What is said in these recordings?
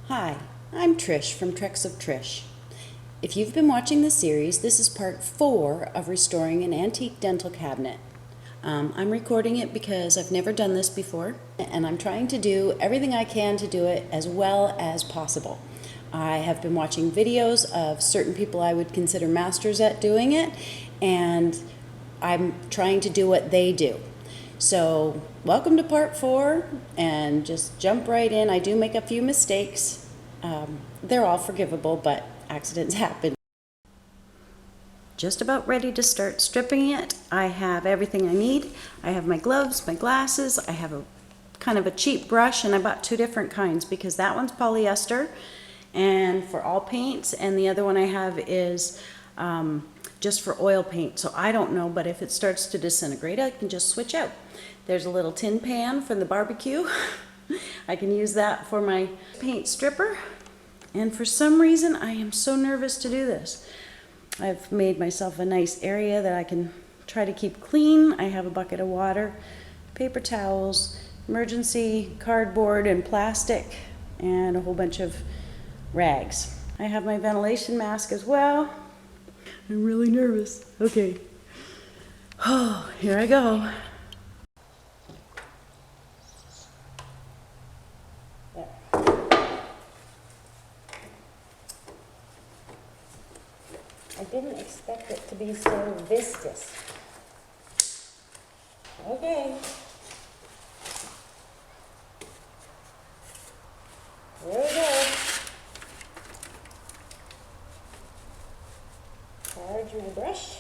Hi, I'm Trish from Treks of Trish. If you've been watching the series, this is part 4 of restoring an antique dental cabinet. I'm recording it because I've never done this before, and I'm trying to do everything I can to do it as well as possible. I have been watching videos of certain people I would consider masters at doing it, and I'm trying to do what they do. So, welcome to part 4, and just jump right in. I do make a few mistakes. They're all forgivable, but accidents happen. Just about ready to start stripping it. I have everything I need. I have my gloves, my glasses, I have a kind of a cheap brush, and I bought 2 different kinds because that one's polyester and for all paints, and the other one I have is just for oil paint. So I don't know, but if it starts to disintegrate, I can just switch out. There's a little tin pan from the barbecue. I can use that for my paint stripper. And for some reason, I am so nervous to do this. I've made myself a nice area that I can try to keep clean. I have a bucket of water, paper towels, emergency cardboard and plastic, and a whole bunch of rags. I have my ventilation mask as well. I'm really nervous. Okay. Oh, here I go. I didn't expect it to be so viscous. Okay. There we go. Charge your brush.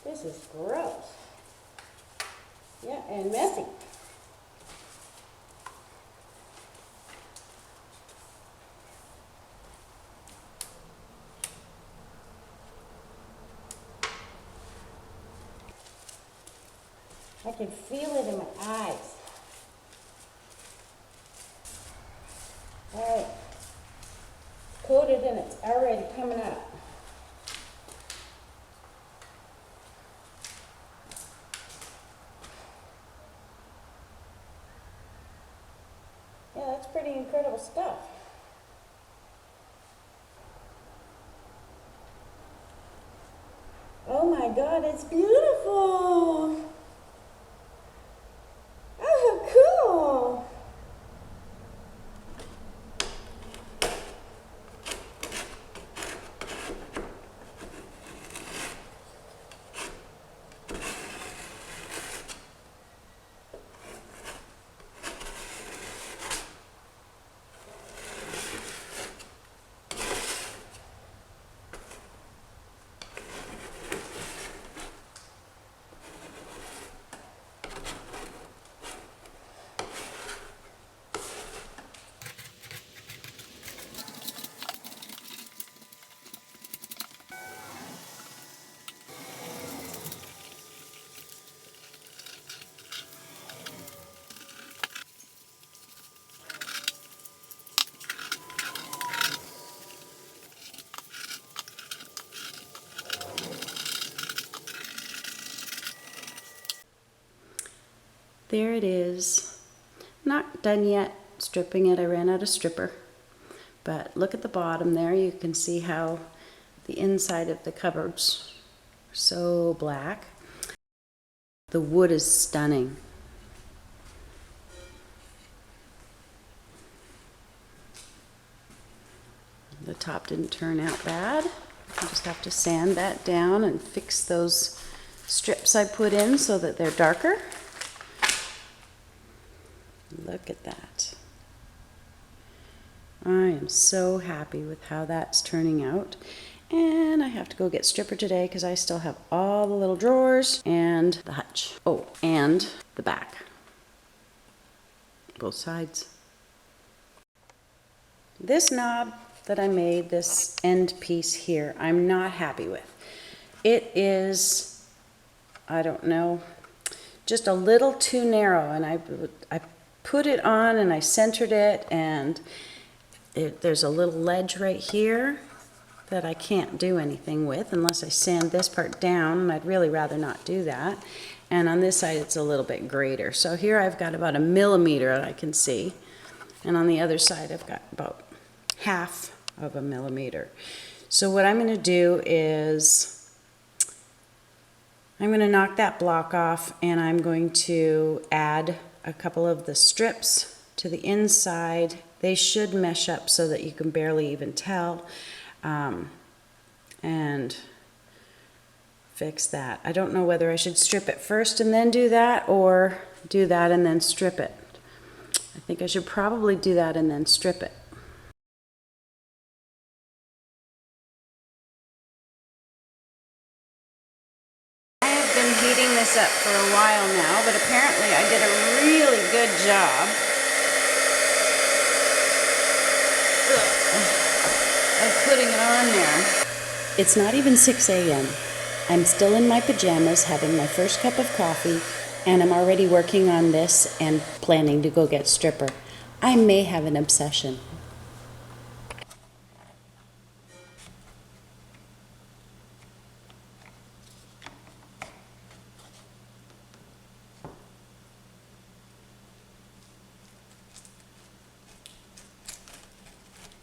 This is gross. Yeah, and messy. I can feel it in my eyes. All right. Coated and it's already coming out. Yeah, that's pretty incredible stuff. Oh my God, it's beautiful. Oh, cool. There it is. Not done yet stripping it. I ran out of stripper. But look at the bottom there. You can see how the inside of the cupboards are so black. The wood is stunning. The top didn't turn out bad. I just have to sand that down and fix those strips I put in so that they're darker. Look at that. I am so happy with how that's turning out. And I have to go get stripper today because I still have all the little drawers and the hutch. Oh, and the back. Both sides. This knob that I made, this end piece here, I'm not happy with. It is I don't know, just a little too narrow, and I put it on and I centered it, and there's a little ledge right here that I can't do anything with unless I sand this part down, and I'd really rather not do that. And on this side it's a little bit greater. So here I've got about 1 millimeter I can see, and on the other side I've got about 1/2 of a millimeter. So what I'm going to do is I'm going to knock that block off, and I'm going to add a couple of the strips to the inside. They should mesh up so that you can barely even tell, and fix that. I don't know whether I should strip it first and then do that, or do that and then strip it. I think I should probably do that and then strip it. I have been heating this up for a while now, but apparently I did a really good job of putting it on there. It's not even 6 a.m. I'm still in my pajamas having my first cup of coffee, and I'm already working on this and planning to go get stripper. I may have an obsession.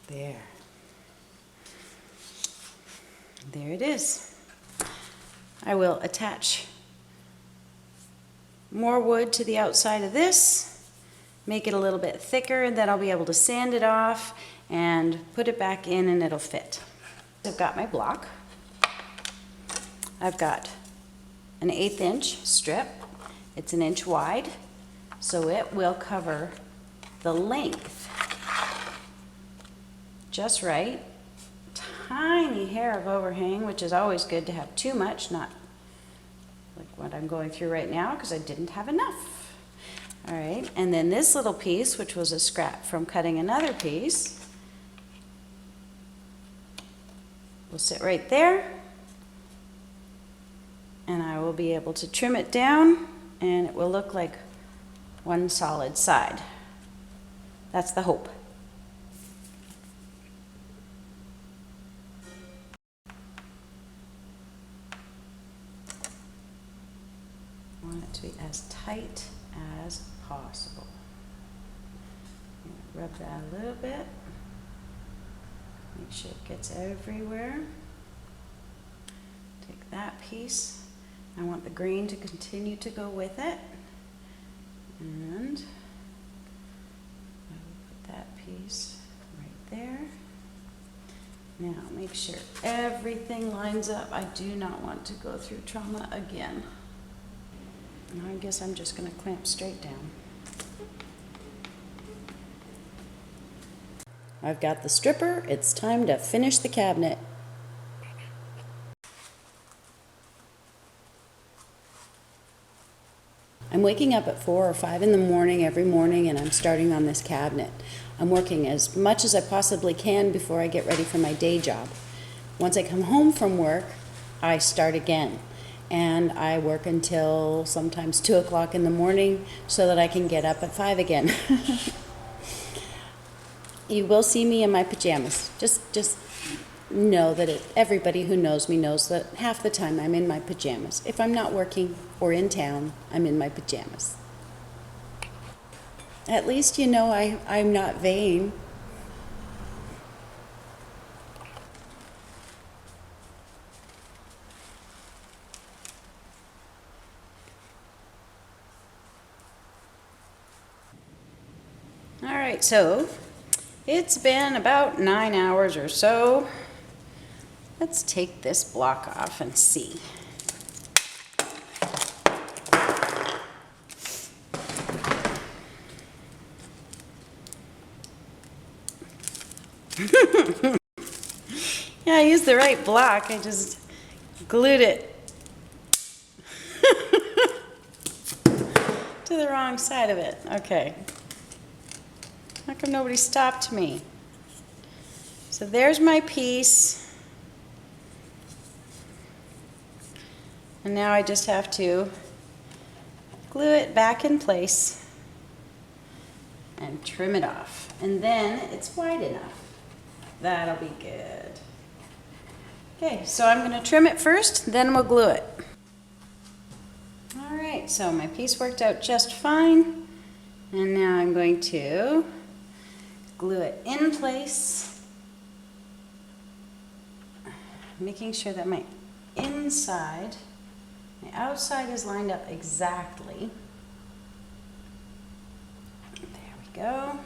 There. There it is. I will attach more wood to the outside of this, make it a little bit thicker, and then I'll be able to sand it off and put it back in, and it'll fit. I've got my block. I've got an 1/8 inch strip. It's 1 inch wide, so it will cover the length just right. Tiny hair of overhang, which is always good to have too much, not like what I'm going through right now because I didn't have enough. All right, and then this little piece, which was a scrap from cutting another piece, will sit right there, and I will be able to trim it down, and it will look like one solid side. That's the hope. I want it to be as tight as possible. Rub that a little bit. Make sure it gets everywhere. Take that piece. I want the green to continue to go with it. And I will put that piece right there. Now make sure everything lines up. I do not want to go through trauma again. I guess I'm just going to clamp straight down. I've got the stripper. It's time to finish the cabinet. I'm waking up at 4 or 5 in the morning every morning, and I'm starting on this cabinet. I'm working as much as I possibly can before I get ready for my day job. Once I come home from work, I start again. And I work until sometimes 2 o'clock in the morning so that I can get up at 5 again. You will see me in my pajamas. Just know that everybody who knows me knows that half the time I'm in my pajamas. If I'm not working or in town, I'm in my pajamas. At least you know I'm not vain. All right, so it's been about 9 hours or so. Let's take this block off and see. Yeah, I used the right block. I just glued it to the wrong side of it. Okay. How come nobody stopped me? So there's my piece. And now I just have to glue it back in place and trim it off. And then it's wide enough. That'll be good. Okay, so I'm going to trim it first, then we'll glue it. All right, so my piece worked out just fine. And now I'm going to glue it in place, making sure that my inside, my outside is lined up exactly. There we go.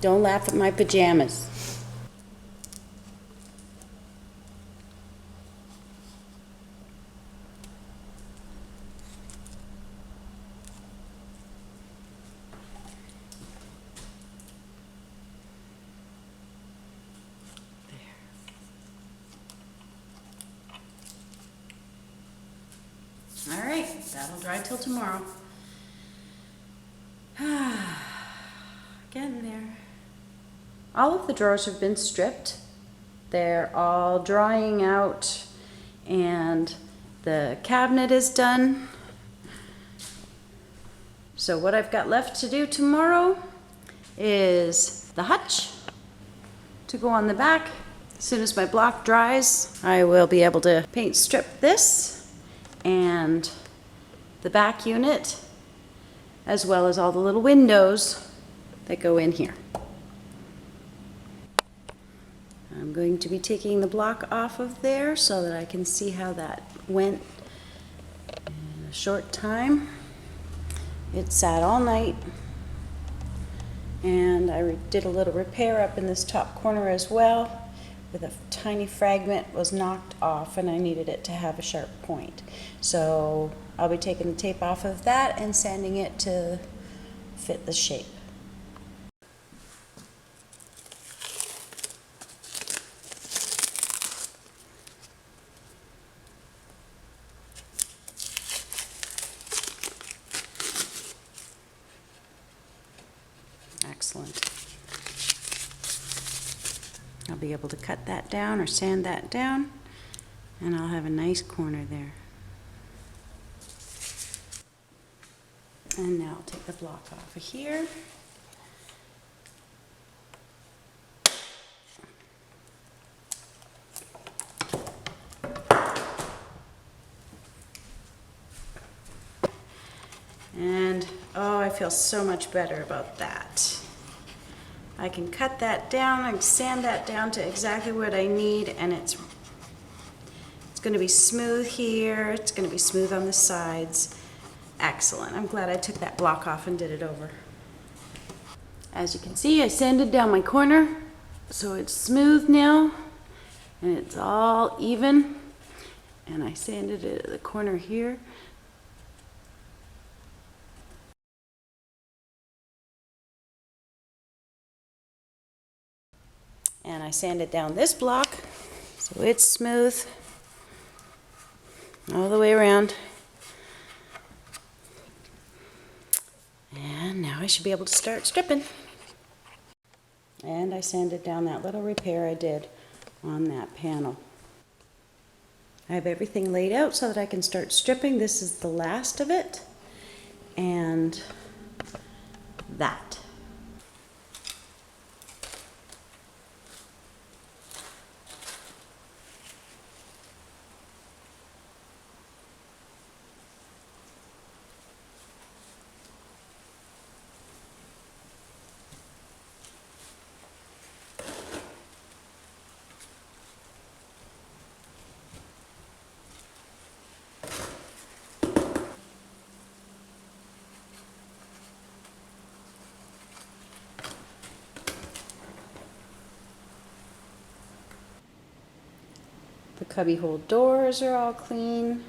Don't laugh at my pajamas. All right, that'll dry till tomorrow. Getting there. All of the drawers have been stripped. They're all drying out and the cabinet is done. So what I've got left to do tomorrow is the hutch to go on the back. As soon as my block dries, I will be able to paint strip this and the back unit, as well as all the little windows that go in here. I'm going to be taking the block off of there so that I can see how that went in a short time. It sat all night, and I did a little repair up in this top corner as well, with a tiny fragment was knocked off and I needed it to have a sharp point. So I'll be taking the tape off of that and sanding it to fit the shape. Excellent. I'll be able to cut that down or sand that down, and I'll have a nice corner there. And now I'll take the block off of here. And oh, I feel so much better about that. I can cut that down, I can sand that down to exactly what I need, and it's going to be smooth here, it's going to be smooth on the sides. Excellent. I'm glad I took that block off and did it over. As you can see, I sanded down my corner, so it's smooth now, and it's all even, and I sanded it at the corner here. And I sanded down this block so it's smooth all the way around. And now I should be able to start stripping. And I sanded down that little repair I did on that panel. I have everything laid out so that I can start stripping. This is the last of it. And that. The cubbyhole doors are all clean.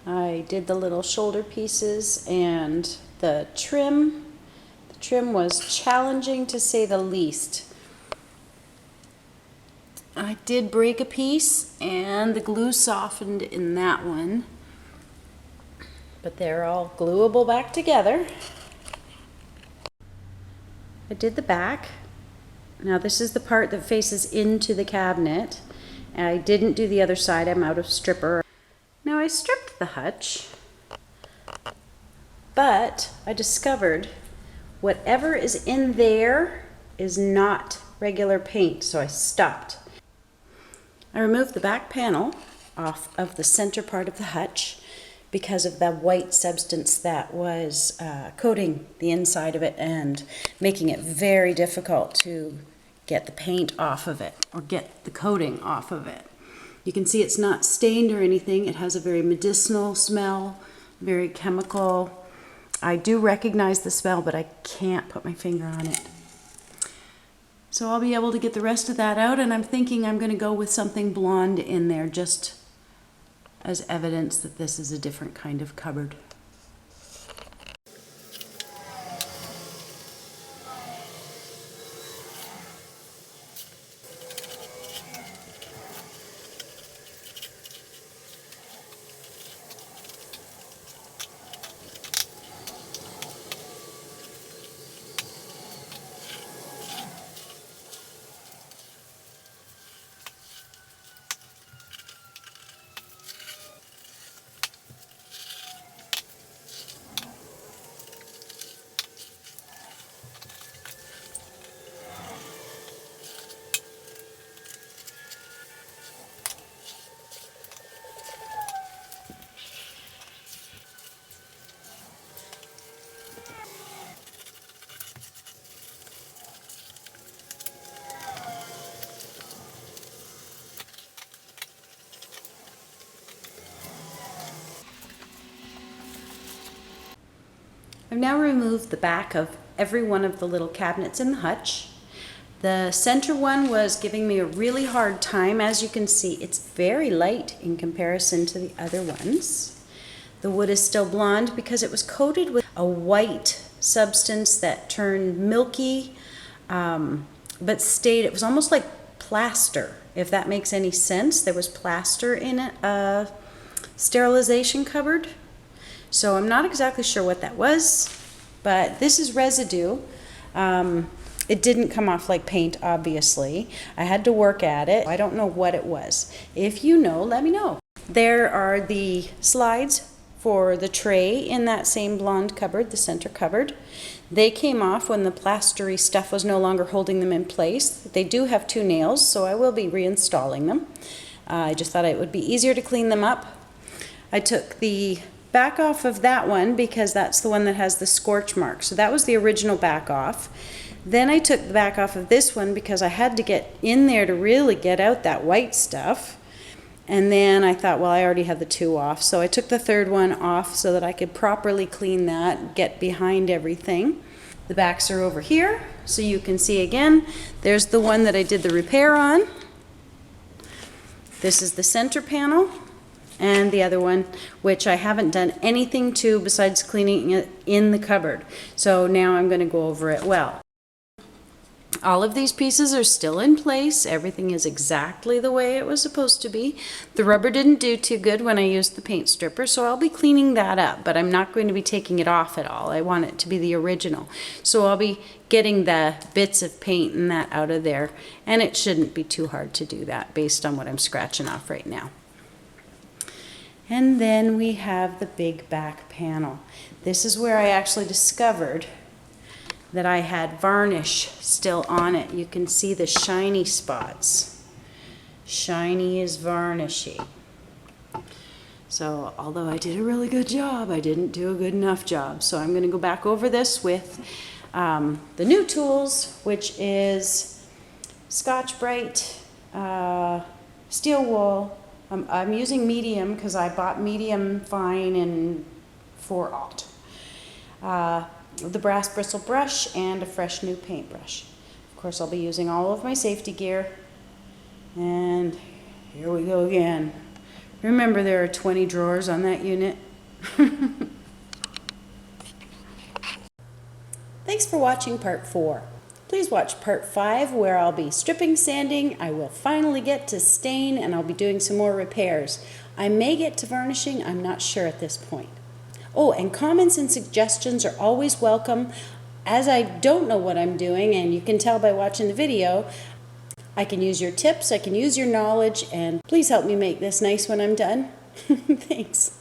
I did the little shoulder pieces and the trim. The trim was challenging to say the least. I did break a piece and the glue softened in that one, but they're all gluable back together. I did the back. Now this is the part that faces into the cabinet. And I didn't do the other side, I'm out of stripper. Now I stripped the hutch, but I discovered whatever is in there is not regular paint, so I stopped. I removed the back panel off of the center part of the hutch because of the white substance that was coating the inside of it and making it very difficult to get the paint off of it or get the coating off of it. You can see it's not stained or anything. It has a very medicinal smell, very chemical. I do recognize the smell, but I can't put my finger on it. So I'll be able to get the rest of that out, and I'm thinking I'm going to go with something blonde in there just as evidence that this is a different kind of cupboard. I've now removed the back of every one of the little cabinets in the hutch. The center one was giving me a really hard time. As you can see, it's very light in comparison to the other ones. The wood is still blonde because it was coated with a white substance that turned milky, but stayed, it was almost like plaster, if that makes any sense. There was plaster in a sterilization cupboard. So I'm not exactly sure what that was, but this is residue. It didn't come off like paint, obviously. I had to work at it. I don't know what it was. If you know, let me know. There are the slides for the tray in that same blonde cupboard, the center cupboard. They came off when the plastery stuff was no longer holding them in place. They do have 2 nails, so I will be reinstalling them. I just thought it would be easier to clean them up. I took the back off of that one because that's the one that has the scorch mark. So that was the original back off. Then I took the back off of this one because I had to get in there to really get out that white stuff. And then I thought, well, I already had the 2 off. So I took the 3rd one off so that I could properly clean that, get behind everything. The backs are over here. So you can see again, there's the one that I did the repair on. This is the center panel. And the other one, which I haven't done anything to besides cleaning it in the cupboard. So now I'm going to go over it well. All of these pieces are still in place. Everything is exactly the way it was supposed to be. The rubber didn't do too good when I used the paint stripper, so I'll be cleaning that up, but I'm not going to be taking it off at all. I want it to be the original. So I'll be getting the bits of paint and that out of there, and it shouldn't be too hard to do that based on what I'm scratching off right now. And then we have the big back panel. This is where I actually discovered that I had varnish still on it. You can see the shiny spots. Shiny is varnishy. So although I did a really good job, I didn't do a good enough job. So I'm going to go back over this with the new tools, which is Scotch-Brite, steel wool. I'm using medium because I bought medium fine in 4/0. The brass bristle brush and a fresh new paintbrush. Of course, I'll be using all of my safety gear. And here we go again. Remember, there are 20 drawers on that unit. Thanks for watching part 4. Please watch part 5 where I'll be stripping, sanding. I will finally get to stain and I'll be doing some more repairs. I may get to varnishing, I'm not sure at this point. Oh, and comments and suggestions are always welcome. As I don't know what I'm doing, and you can tell by watching the video, I can use your tips, I can use your knowledge, and please help me make this nice when I'm done. Thanks.